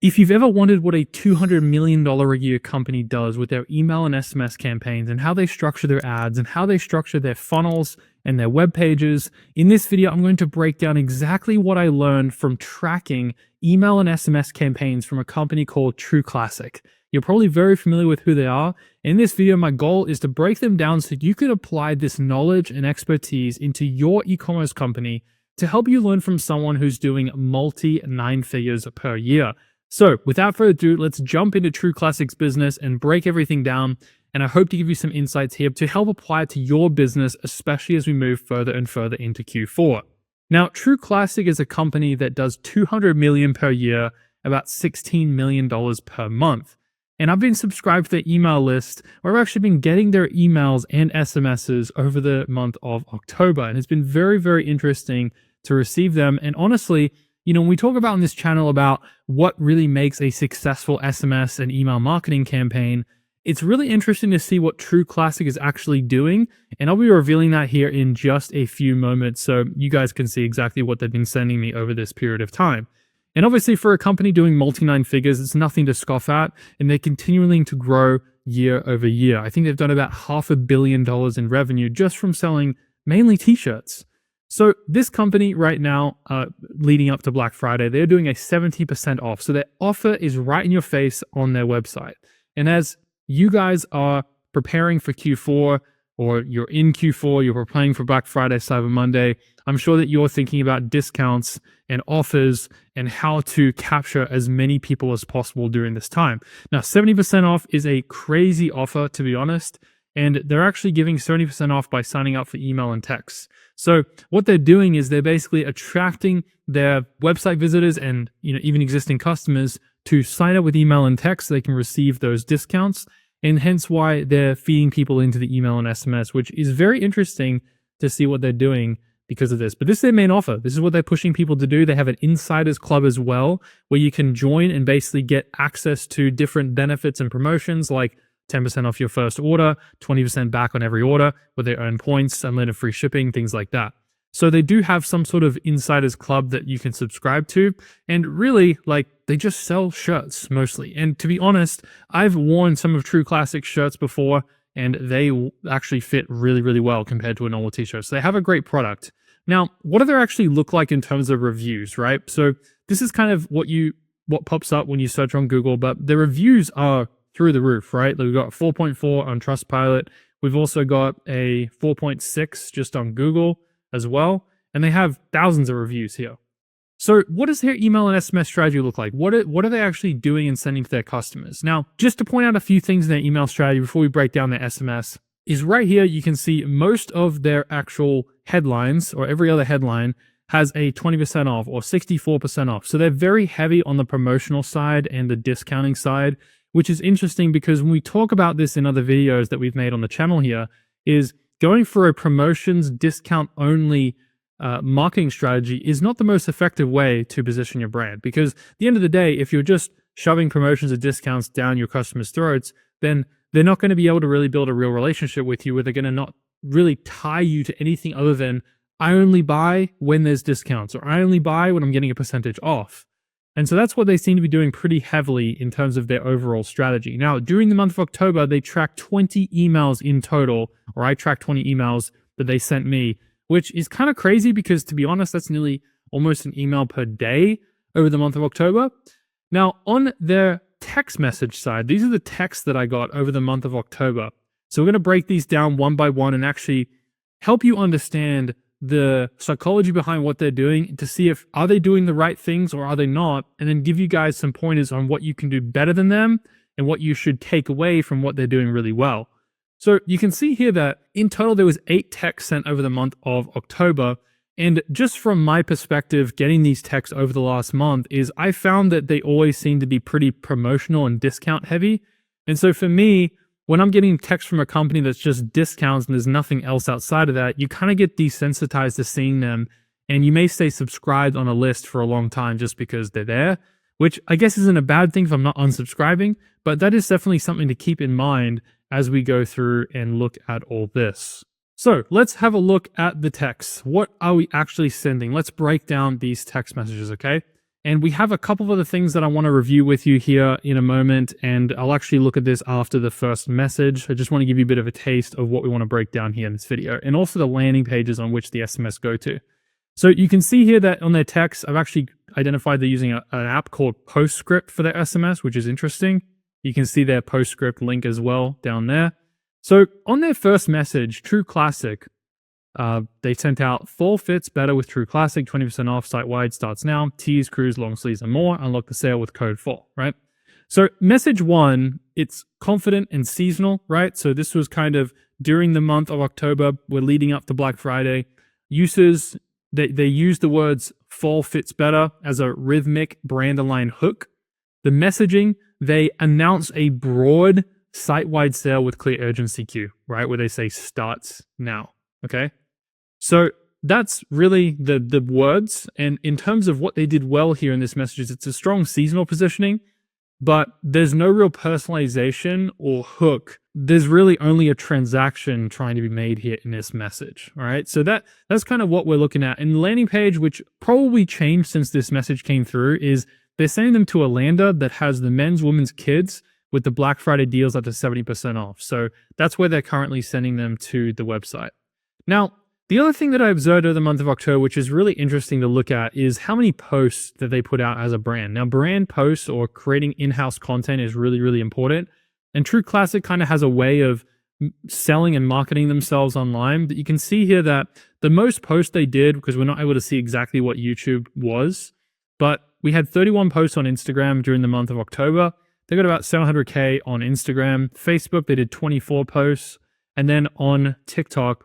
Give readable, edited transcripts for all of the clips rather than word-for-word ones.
If you've ever wondered what a $200 million a year company does with their email and SMS campaigns and how they structure their ads and how they structure their funnels and their web pages, in this video, I'm going to break down exactly what I learned from tracking email and SMS campaigns from a company called TrueClassic. You're probably very familiar with who they are. In this video, my goal is to break them down so you can apply this knowledge and expertise into your e-commerce company to help you learn from someone who's doing multi-nine figures per year. So without further ado, let's jump into TrueClassic's business and break everything down. And I hope to give you some insights here to help apply it to your business, especially as we move further and further into Q4. Now, TrueClassic is a company that does $200 million per year, about $16 million per month. And I've been subscribed to their email list, where I've actually been getting their emails and SMSs over the month of October. And it's been very, very interesting to receive them. And honestly, when we talk about on this channel about what really makes a successful SMS and email marketing campaign, it's really interesting to see what TrueClassic is actually doing. And I'll be revealing that here in just a few moments so you guys can see exactly what they've been sending me over this period of time. And obviously for a company doing multi-nine figures, it's nothing to scoff at, and they're continuing to grow year over year. I think they've done about $500 million in revenue just from selling mainly t-shirts. So this company right now, leading up to Black Friday, they're doing a 70% off. So their offer is right in your face on their website. And as you guys are preparing for Q4, or you're in Q4, you're preparing for Black Friday, Cyber Monday, I'm sure that you're thinking about discounts and offers and how to capture as many people as possible during this time. Now, 70% off is a crazy offer, to be honest. And they're actually giving 70% off by signing up for email and text. So what they're doing is they're basically attracting their website visitors and even existing customers to sign up with email and text so they can receive those discounts. And hence why they're feeding people into the email and SMS, which is very interesting to see what they're doing because of this. But this is their main offer. This is what they're pushing people to do. They have an insiders club as well, where you can join and basically get access to different benefits and promotions like 10% off your first order, 20% back on every order, where they earn points, unlimited free shipping, things like that. So they do have some sort of insiders club that you can subscribe to. And really, they just sell shirts mostly. And to be honest, I've worn some of TrueClassic shirts before, and they actually fit really, really well compared to a normal t-shirt. So they have a great product. Now, what do they actually look like in terms of reviews, right? So this is kind of what pops up when you search on Google, but the reviews are through the roof, right? We've got 4.4 on Trustpilot. We've also got a 4.6 just on Google as well. And they have thousands of reviews here. So what does their email and SMS strategy look like? What are they actually doing and sending to their customers? Now, just to point out a few things in their email strategy before we break down their SMS, is right here you can see most of their actual headlines, or every other headline, has a 20% off or 64% off. So they're very heavy on the promotional side and the discounting side, which is interesting because when we talk about this in other videos that we've made on the channel here, is going for a promotions discount only marketing strategy is not the most effective way to position your brand. Because at the end of the day, if you're just shoving promotions and discounts down your customers' throats, then they're not going to be able to really build a real relationship with you, where they're going to not really tie you to anything other than, I only buy when there's discounts, or I only buy when I'm getting a percentage off. And so that's what they seem to be doing pretty heavily in terms of their overall strategy. Now, during the month of October, they tracked 20 emails in total, or I tracked 20 emails that they sent me, which is kind of crazy because, to be honest, that's nearly almost an email per day over the month of October. Now, on their text message side, these are the texts that I got over the month of October. So we're going to break these down one by one and actually help you understand the psychology behind what they're doing to see if are they doing the right things or are they not, and then give you guys some pointers on what you can do better than them and what you should take away from what they're doing really well. So you can see here that in total there was 8 texts sent over the month of October, and just from my perspective getting these texts over the last month is I found that they always seem to be pretty promotional and discount heavy. And so for me, when I'm getting text from a company that's just discounts and there's nothing else outside of that, you kind of get desensitized to seeing them, and you may stay subscribed on a list for a long time just because they're there, which I guess isn't a bad thing if I'm not unsubscribing, but that is definitely something to keep in mind as we go through and look at all this. So let's have a look at the texts. What are we actually sending? Let's break down these text messages, okay? And we have a couple of other things that I want to review with you here in a moment. And I'll actually look at this after the first message. I just want to give you a bit of a taste of what we want to break down here in this video, and also the landing pages on which the SMS go to. So you can see here that on their text, I've actually identified they're using an app called Postscript for their SMS, which is interesting. You can see their Postscript link as well down there. So on their first message, True Classic, they sent out fall fits better with True Classic, 20% off site-wide, starts now, tees, crews, long sleeves, and more. Unlock the sale with code fall, right? So message one, it's confident and seasonal, right? So this was kind of during the month of October. We're leading up to Black Friday. Users, they use the words fall fits better as a rhythmic brand aligned hook. The messaging, they announce a broad site-wide sale with clear urgency cue, right? Where they say starts now, okay? So that's really the words. And in terms of what they did well here in this message, it's a strong seasonal positioning, but there's no real personalization or hook. There's really only a transaction trying to be made here in this message. All right. So that's kind of what we're looking at. And the landing page, which probably changed since this message came through, is they're sending them to a lander that has the men's, women's, kids with the Black Friday deals up to 70% off. So that's where they're currently sending them to the website. Now, the other thing that I observed over the month of October, which is really interesting to look at, is how many posts that they put out as a brand. Now, brand posts or creating in-house content is really, really important. And True Classic kind of has a way of selling and marketing themselves online. But you can see here that the most posts they did, because we're not able to see exactly what YouTube was, but we had 31 posts on Instagram during the month of October. They got about 700K on Instagram. Facebook, they did 24 posts. And then on TikTok,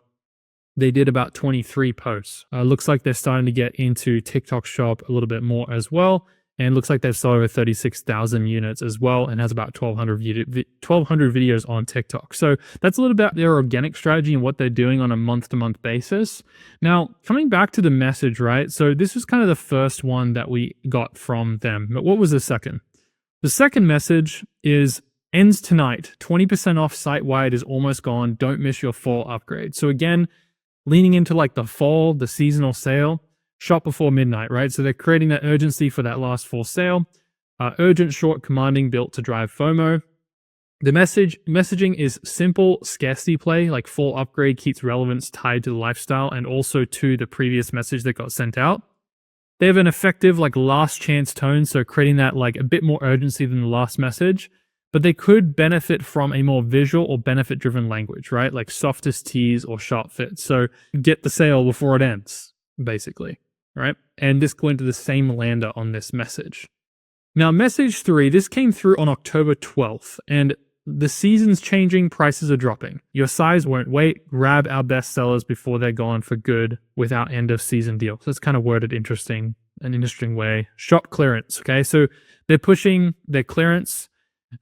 they did about 23 posts. Looks like they're starting to get into TikTok Shop a little bit more as well. And looks like they've sold over 36,000 units as well, and has about 1,200 videos on TikTok. So that's a little bit their organic strategy and what they're doing on a month-to-month basis. Now, coming back to the message, right? So this was kind of the first one that we got from them. But what was the second? The second message is ends tonight. 20% off site-wide is almost gone. Don't miss your fall upgrade. So again, leaning into like the fall, the seasonal sale, shop before midnight, right? So they're creating that urgency for that last fall sale. Urgent, short, commanding, built to drive FOMO. The messaging is simple scarcity play, like full upgrade keeps relevance tied to the lifestyle and also to the previous message that got sent out. They have an effective like last chance tone, so creating that like a bit more urgency than the last message. But they could benefit from a more visual or benefit-driven language, right? Like softest tees or sharp fits. So get the sale before it ends, basically, right? And this go into the same lander on this message. Now, message 3, this came through on October 12th, and the season's changing, prices are dropping. Your size won't wait. Grab our best sellers before they're gone for good with our end-of-season deal. So it's kind of worded an interesting way. Shop clearance, okay? So they're pushing their clearance.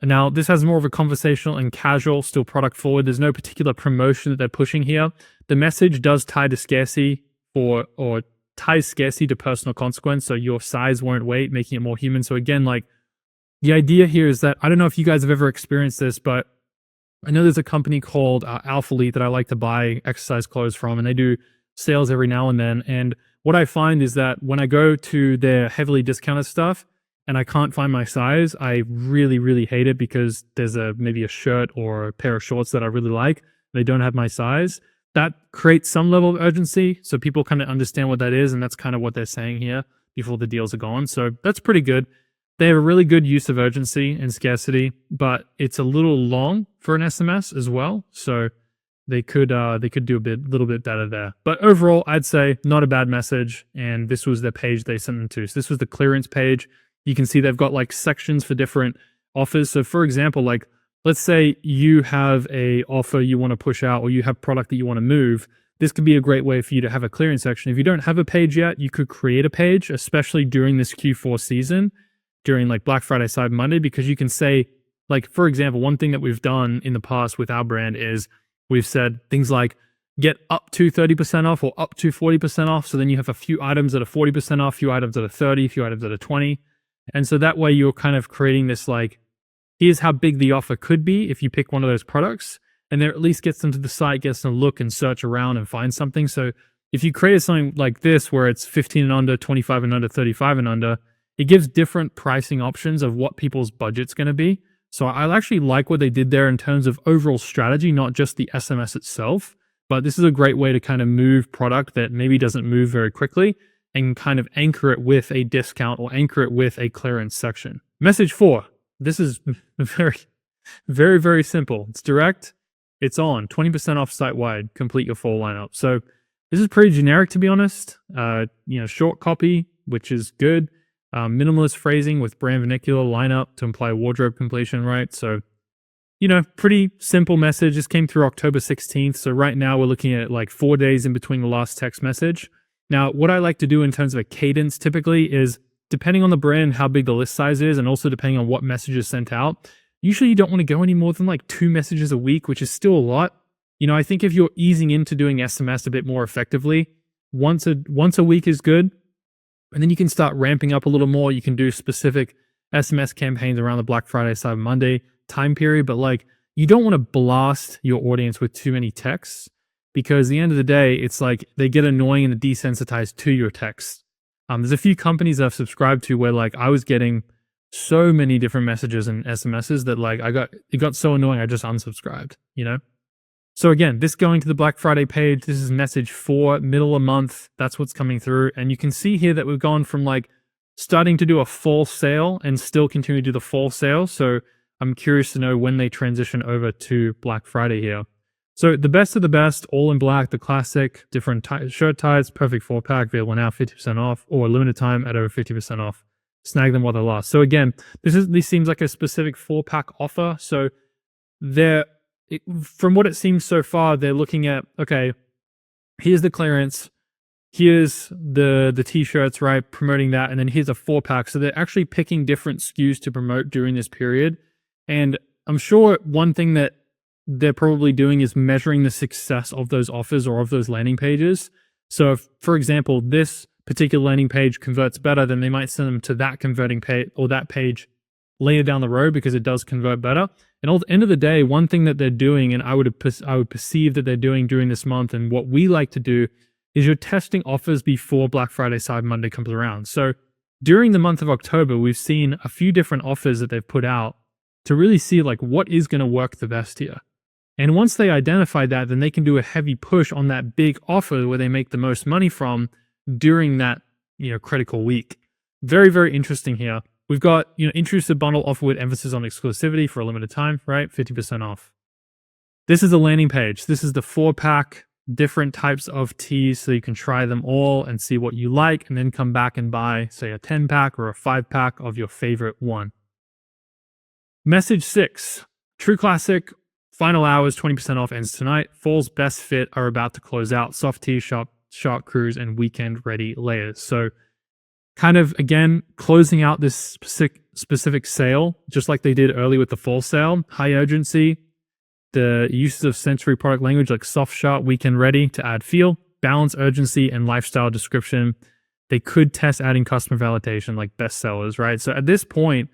Now, this has more of a conversational and casual, still product forward. There's no particular promotion that they're pushing here. The message does tie to scarcity or ties scarcity to personal consequence. So your size won't wait, making it more human. So again, like the idea here is that, I don't know if you guys have ever experienced this, but I know there's a company called Alpha Elite that I like to buy exercise clothes from, and they do sales every now and then. And what I find is that when I go to their heavily discounted stuff, and I can't find my size, I really, really hate it because there's maybe a shirt or a pair of shorts that I really like. They don't have my size. That creates some level of urgency. So people kind of understand what that is. And that's kind of what they're saying here before the deals are gone. So that's pretty good. They have a really good use of urgency and scarcity, but it's a little long for an SMS as well. So they could do a little bit better there. But overall, I'd say not a bad message. And this was the page they sent them to. So this was the clearance page. You can see they've got like sections for different offers. So for example, like let's say you have a offer you want to push out, or you have product that you want to move. This could be a great way for you to have a clearance section. If you don't have a page yet, you could create a page, especially during this Q4 season, during like Black Friday, Cyber Monday, because you can say, like, for example, one thing that we've done in the past with our brand is we've said things like get up to 30% off or up to 40% off. So then you have a few items that are 40% off, a few items that are 30, a few items that are 20. And so that way you're kind of creating this like, here's how big the offer could be if you pick one of those products. And there at least gets them to the site, gets them to look and search around and find something. So if you created something like this, where it's 15 and under, 25 and under, 35 and under, it gives different pricing options of what people's budget's going to be. So I actually like what they did there in terms of overall strategy, not just the SMS itself, but this is a great way to kind of move product that maybe doesn't move very quickly and kind of anchor it with a discount or anchor it with a clearance section. Message 4. This is very, very, very simple. It's direct. It's on 20% off site-wide. Complete your fall lineup. So this is pretty generic, to be honest. Short copy, which is good. Minimalist phrasing with brand vernacular lineup to imply wardrobe completion, right? So, pretty simple message. This came through October 16th. So right now we're looking at like 4 days in between the last text message. Now, what I like to do in terms of a cadence typically is, depending on the brand, how big the list size is, and also depending on what message is sent out, usually you don't want to go any more than like 2 messages a week, which is still a lot. I think if you're easing into doing SMS a bit more effectively, once a week is good. And then you can start ramping up a little more. You can do specific SMS campaigns around the Black Friday, Cyber Monday time period. But like, you don't want to blast your audience with too many texts, because at the end of the day, it's like they get annoying and desensitized to your text. There's a few companies I've subscribed to where like I was getting so many different messages and SMSs that like it got so annoying I just unsubscribed, So again, this going to the Black Friday page, this is message 4, middle of month. That's what's coming through. And you can see here that we've gone from like starting to do a fall sale and still continue to do the fall sale. So I'm curious to know when they transition over to Black Friday here. So the best of the best, all in black, the classic, different shirt ties, perfect 4-pack, available now, 50% off, or limited time at over 50% off. Snag them while they last. So again, this seems like a specific 4-pack offer. So from what it seems so far, they're looking at, okay, here's the clearance, here's the t-shirts, right, promoting that, and then here's a 4-pack. So they're actually picking different SKUs to promote during this period. And I'm sure one thing that they're probably doing is measuring the success of those offers or of those landing pages. So if, for example, this particular landing page converts better, then they might send them to that converting page or that page later down the road because it does convert better. And at the end of the day, one thing that they're doing, and I would perceive that they're doing during this month, and what we like to do, is you're testing offers before Black Friday, Cyber Monday comes around. So during the month of October, we've seen a few different offers that they've put out to really see like what is going to work the best here. And once they identify that, then they can do a heavy push on that big offer where they make the most money from during that critical week. Very, very interesting here. We've got, intrusive bundle offer with emphasis on exclusivity for a limited time, right? 50% off. This is the landing page. This is the 4-pack, different types of teas, so you can try them all and see what you like, and then come back and buy, say, a 10-pack or a 5-pack of your favorite one. Message 6, True Classic, final hours, 20% off, ends tonight. Fall's best fit are about to close out. Soft tee, short cruise, and weekend ready layers. So kind of, again, closing out this specific sale, just like they did early with the fall sale. High urgency, the uses of sensory product language like soft, sharp, weekend ready to add feel, balance, urgency, and lifestyle description. They could test adding customer validation like bestsellers, right? So at this point,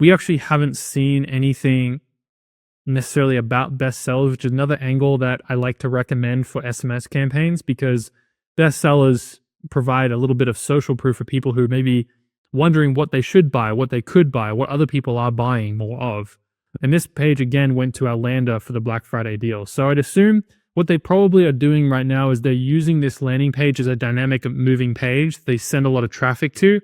we actually haven't seen anything necessarily about bestsellers, which is another angle that I like to recommend for SMS campaigns, because bestsellers provide a little bit of social proof for people who may be wondering what they should buy, what they could buy, what other people are buying more of. And this page again went to our lander for the Black Friday deal. So I'd assume what they probably are doing right now is they're using this landing page as a dynamic moving page they send a lot of traffic to,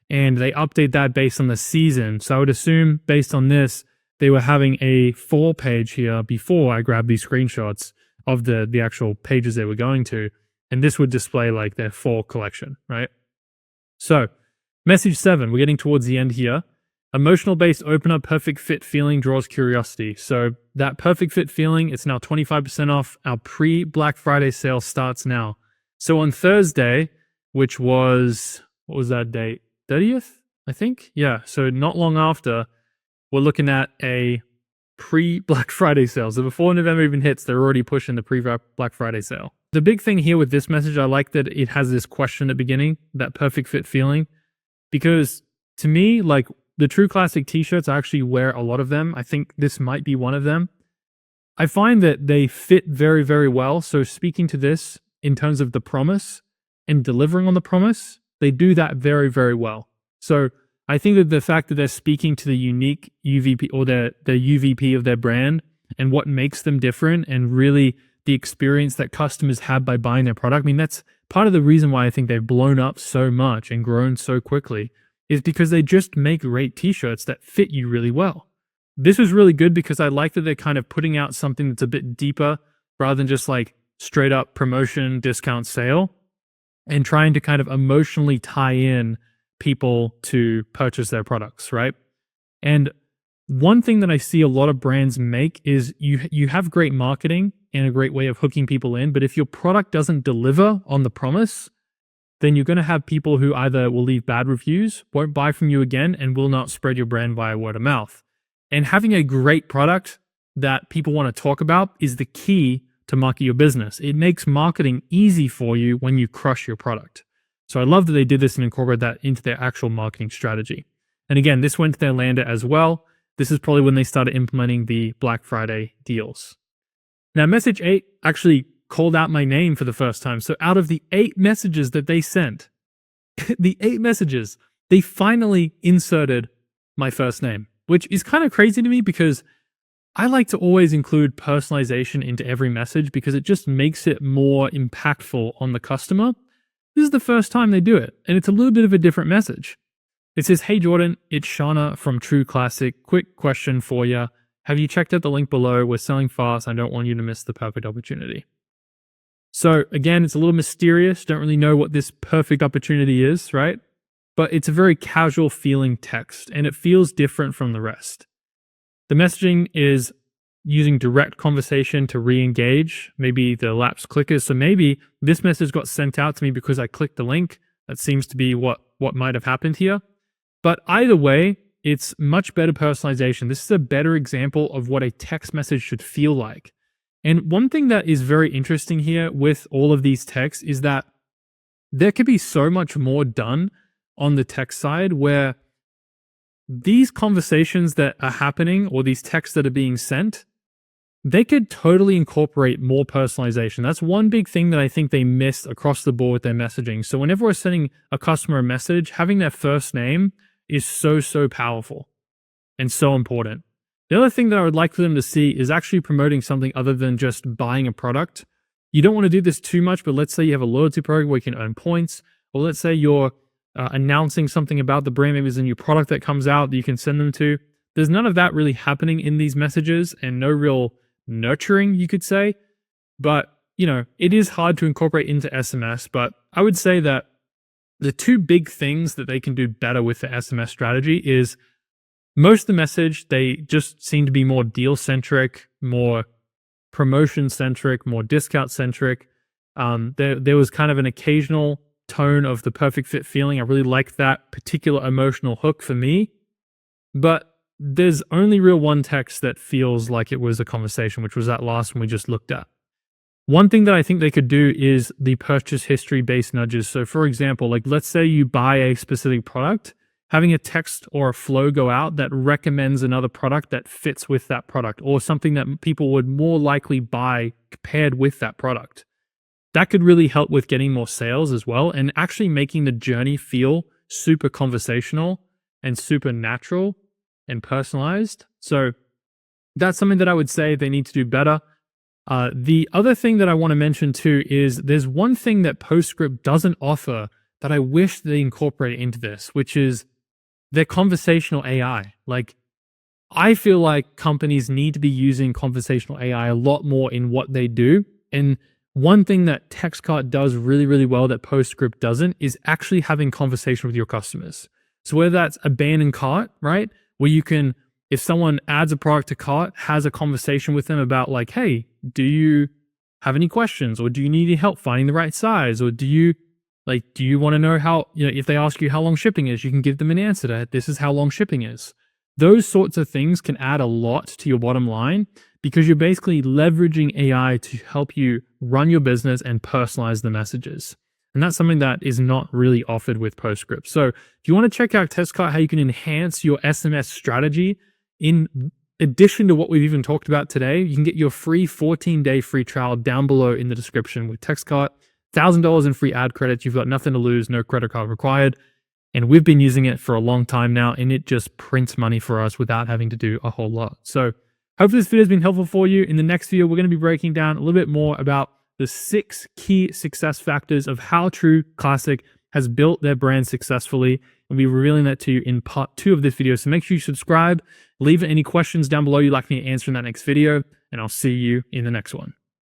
and they update that based on the season. So I would assume based on this, they were having a fall page here before I grabbed these screenshots of the actual pages they were going to. And this would display like their fall collection, right? So message 7, we're getting towards the end here. Emotional based opener, perfect fit feeling draws curiosity. So that perfect fit feeling, it's now 25% off. Our pre-Black Friday sale starts now. So on Thursday, which was, what was that date? 30th, I think? Yeah, so not long after, we're looking at a pre-Black Friday sale. So before November even hits, they're already pushing the pre-Black Friday sale. The big thing here with this message, I like that it has this question at the beginning, that perfect fit feeling, because to me, like the True Classic t-shirts, I actually wear a lot of them. I think this might be one of them. I find that they fit very, very well. So speaking to this in terms of the promise and delivering on the promise, they do that very, very well. So I think that the fact that they're speaking to the unique UVP or the UVP of their brand and what makes them different and really the experience that customers have by buying their product. I mean, that's part of the reason why I think they've blown up so much and grown so quickly is because they just make great t-shirts that fit you really well. This was really good because I like that they're kind of putting out something that's a bit deeper rather than just like straight up promotion, discount, sale, and trying to kind of emotionally tie in people to purchase their products, right? And one thing that I see a lot of brands make is you have great marketing and a great way of hooking people in, but if your product doesn't deliver on the promise, then you're going to have people who either will leave bad reviews, won't buy from you again, and will not spread your brand via word of mouth. And having a great product that people want to talk about is the key to market your business. It makes marketing easy for you when you crush your product. So I love that they did this and incorporated that into their actual marketing strategy. And again, this went to their lander as well. This is probably when they started implementing the Black Friday deals. Now, message 8 actually called out my name for the first time. So out of the 8 messages that they sent, the 8 messages, they finally inserted my first name, which is kind of crazy to me because I like to always include personalization into every message because it just makes it more impactful on the customer. This is the first time they do it, and it's a little bit of a different message. It says, "Hey Jordan, it's Shauna from True Classic. Quick question for you. Have you checked out the link below? We're selling fast. I don't want you to miss the perfect opportunity." So again, it's a little mysterious. Don't really know what this perfect opportunity is, right? But it's a very casual feeling text, and it feels different from the rest. The messaging is using direct conversation to re-engage, maybe the lapsed clickers. So maybe this message got sent out to me because I clicked the link. That seems to be what might have happened here. But either way, it's much better personalization. This is a better example of what a text message should feel like. And one thing that is very interesting here with all of these texts is that there could be so much more done on the text side where these conversations that are happening or these texts that are being sent, they could totally incorporate more personalization. That's one big thing that I think they missed across the board with their messaging. So whenever we're sending a customer a message, having their first name is so powerful and so important. The other thing that I would like for them to see is actually promoting something other than just buying a product. You don't want to do this too much, but let's say you have a loyalty program where you can earn points, or let's say you're announcing something about the brand, maybe there's a new product that comes out that you can send them to. There's none of that really happening in these messages and no real nurturing, you could say. But, it is hard to incorporate into SMS, but I would say that the two big things that they can do better with the SMS strategy is most of the message, they just seem to be more deal-centric, more promotion-centric, more discount-centric. There was kind of an occasional tone of the perfect fit feeling. I really liked that particular emotional hook for me. But there's only real one text that feels like it was a conversation, which was that last one we just looked at. One thing that I think they could do is the purchase history based nudges. So for example, like let's say you buy a specific product, having a text or a flow go out that recommends another product that fits with that product or something that people would more likely buy paired with that product. That could really help with getting more sales as well and actually making the journey feel super conversational and super natural and personalized. So that's something that I would say they need to do better. The other thing that I want to mention too is there's one thing that PostScript doesn't offer that I wish they incorporate into this, which is their conversational AI. Like, I feel like companies need to be using conversational AI a lot more in what they do. And one thing that TxtCart does really well that PostScript doesn't is actually having conversation with your customers. So whether that's abandoned cart, right? Where you can, if someone adds a product to cart, has a conversation with them about like, hey, do you have any questions? Or do you need any help finding the right size? Or do you want to know how, if they ask you how long shipping is, you can give them an answer to this is how long shipping is. Those sorts of things can add a lot to your bottom line because you're basically leveraging AI to help you run your business and personalize the messages. And that's something that is not really offered with PostScript. So if you want to check out TxtCart, how you can enhance your SMS strategy in addition to what we've even talked about today, you can get your free 14-day free trial down below in the description with TxtCart. $1,000 in free ad credits. You've got nothing to lose, no credit card required. And we've been using it for a long time now, and it just prints money for us without having to do a whole lot. So hopefully this video has been helpful for you. In the next video, we're going to be breaking down a little bit more about the 6 key success factors of how True Classic has built their brand successfully. And we'll be revealing that to you in part 2 of this video. So make sure you subscribe, leave any questions down below you'd like me to answer in that next video, and I'll see you in the next one.